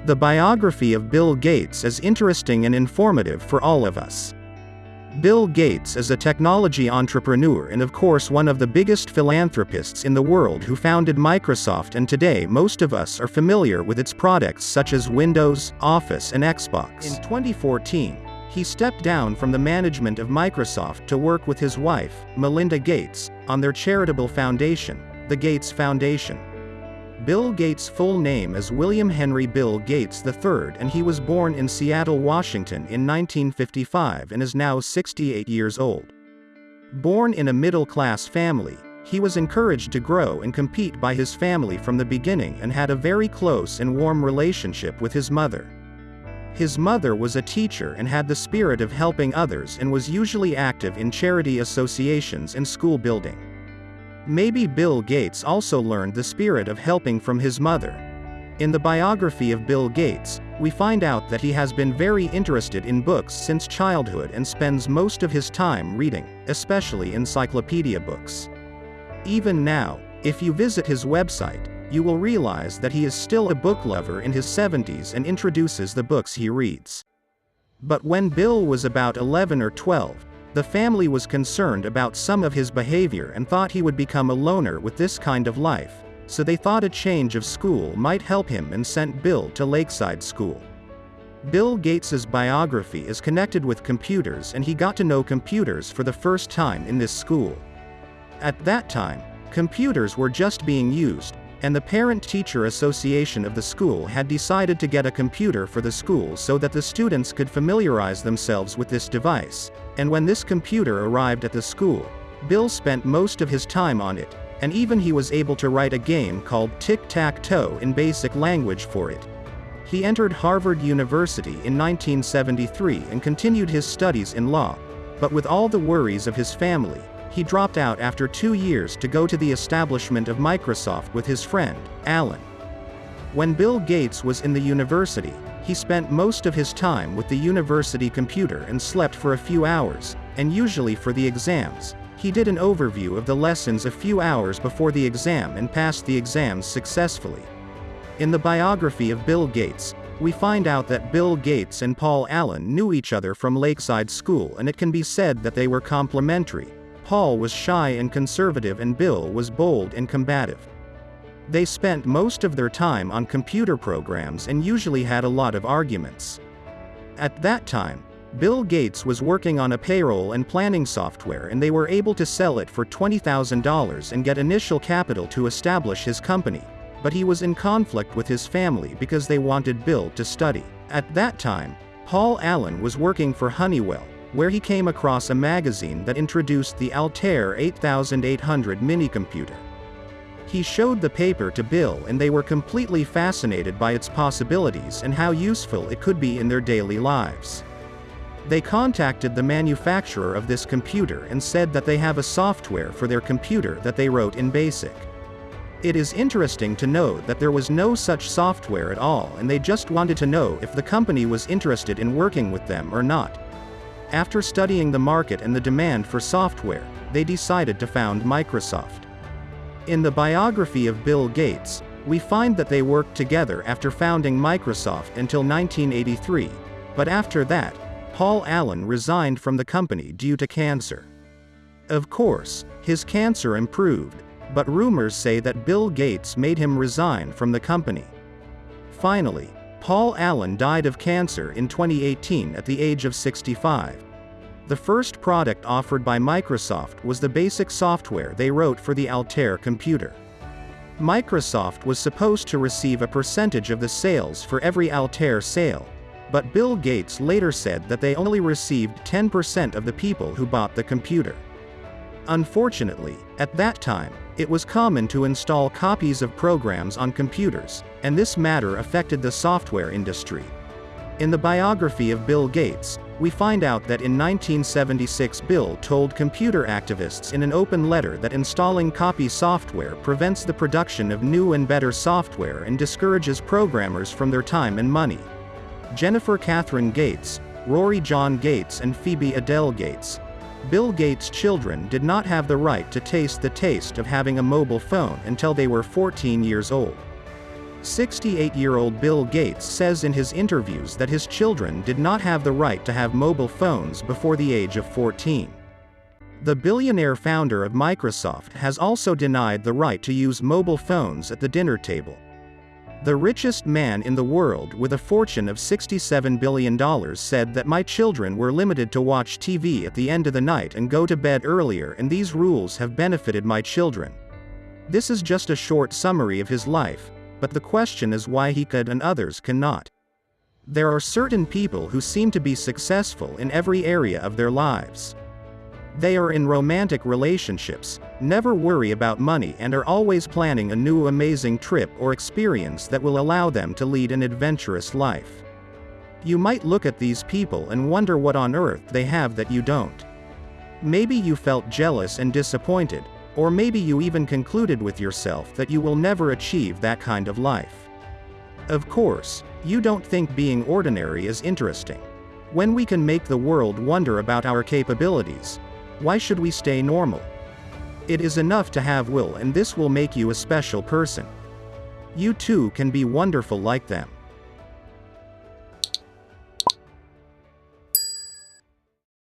The biography of Bill Gates is interesting and informative for all of us. Bill Gates is a technology entrepreneur and of course one of the biggest philanthropists in the world who founded Microsoft, and today most of us are familiar with its products such as Windows, Office and Xbox. In 2014, he stepped down from the management of Microsoft to work with his wife, Melinda Gates, on their charitable foundation, the Gates Foundation. Bill Gates' full name is William Henry Bill Gates III, and he was born in Seattle, Washington in 1955 and is now 68 years old. Born in a middle-class family, he was encouraged to grow and compete by his family from the beginning and had a very close and warm relationship with his mother. His mother was a teacher and had the spirit of helping others and was usually active in charity associations and school building. Maybe Bill Gates also learned the spirit of helping from his mother. In the biography of Bill Gates, we find out that he has been very interested in books since childhood and spends most of his time reading, especially encyclopedia books. Even now, if you visit his website, you will realize that he is still a book lover in his 70s and introduces the books he reads. But when Bill was about 11 or 12, the family was concerned about some of his behavior and thought he would become a loner with this kind of life, so they thought a change of school might help him and sent Bill to Lakeside School. Bill Gates's biography is connected with computers, and he got to know computers for the first time in this school. At that time, computers were just being used, and the Parent-Teacher Association of the school had decided to get a computer for the school so that the students could familiarize themselves with this device. And when this computer arrived at the school, Bill spent most of his time on it, and even he was able to write a game called Tic-Tac-Toe in BASIC language for it. He entered Harvard University in 1973 and continued his studies in law, but with all the worries of his family, he dropped out after 2 years to go to the establishment of Microsoft with his friend, Alan. When Bill Gates was in the university, he spent most of his time with the university computer and slept for a few hours, and usually for the exams, he did an overview of the lessons a few hours before the exam and passed the exams successfully. In the biography of Bill Gates, we find out that Bill Gates and Paul Allen knew each other from Lakeside School, and it can be said that they were complementary. Paul was shy and conservative and Bill was bold and combative. They spent most of their time on computer programs and usually had a lot of arguments. At that time, Bill Gates was working on a payroll and planning software, and they were able to sell it for $20,000 and get initial capital to establish his company, but he was in conflict with his family because they wanted Bill to study. At that time, Paul Allen was working for Honeywell, where he came across a magazine that introduced the Altair 8800 minicomputer. He showed the paper to Bill and they were completely fascinated by its possibilities and how useful it could be in their daily lives. They contacted the manufacturer of this computer and said that they have a software for their computer that they wrote in BASIC. It is interesting to note that there was no such software at all, and they just wanted to know if the company was interested in working with them or not. After studying the market and the demand for software, they decided to found Microsoft. In the biography of Bill Gates, we find that they worked together after founding Microsoft until 1983, but after that, Paul Allen resigned from the company due to cancer. Of course, his cancer improved, but rumors say that Bill Gates made him resign from the company. Finally, Paul Allen died of cancer in 2018 at the age of 65. The first product offered by Microsoft was the basic software they wrote for the Altair computer. Microsoft was supposed to receive a percentage of the sales for every Altair sale, but Bill Gates later said that they only received 10% of the people who bought the computer. Unfortunately, at that time, it was common to install copies of programs on computers, and this matter affected the software industry. In the biography of Bill Gates, we find out that in 1976 Bill told computer activists in an open letter that installing copy software prevents the production of new and better software and discourages programmers from their time and money. Jennifer Catherine Gates, Rory John Gates and Phoebe Adele Gates. Bill Gates' children did not have the right to taste the taste of having a mobile phone until they were 14 years old. 68-year-old Bill Gates says in his interviews that his children did not have the right to have mobile phones before the age of 14. The billionaire founder of Microsoft has also denied the right to use mobile phones at the dinner table. The richest man in the world with a fortune of $67 billion said that my children were limited to watch TV at the end of the night and go to bed earlier, and these rules have benefited my children. This is just a short summary of his life, but the question is why he could and others cannot. There are certain people who seem to be successful in every area of their lives. They are in romantic relationships, never worry about money, and are always planning a new amazing trip or experience that will allow them to lead an adventurous life. You might look at these people and wonder what on earth they have that you don't. Maybe you felt jealous and disappointed, or maybe you even concluded with yourself that you will never achieve that kind of life. Of course, you don't think being ordinary is interesting. When we can make the world wonder about our capabilities, why should we stay normal? It is enough to have will, and this will make you a special person. You too can be wonderful like them.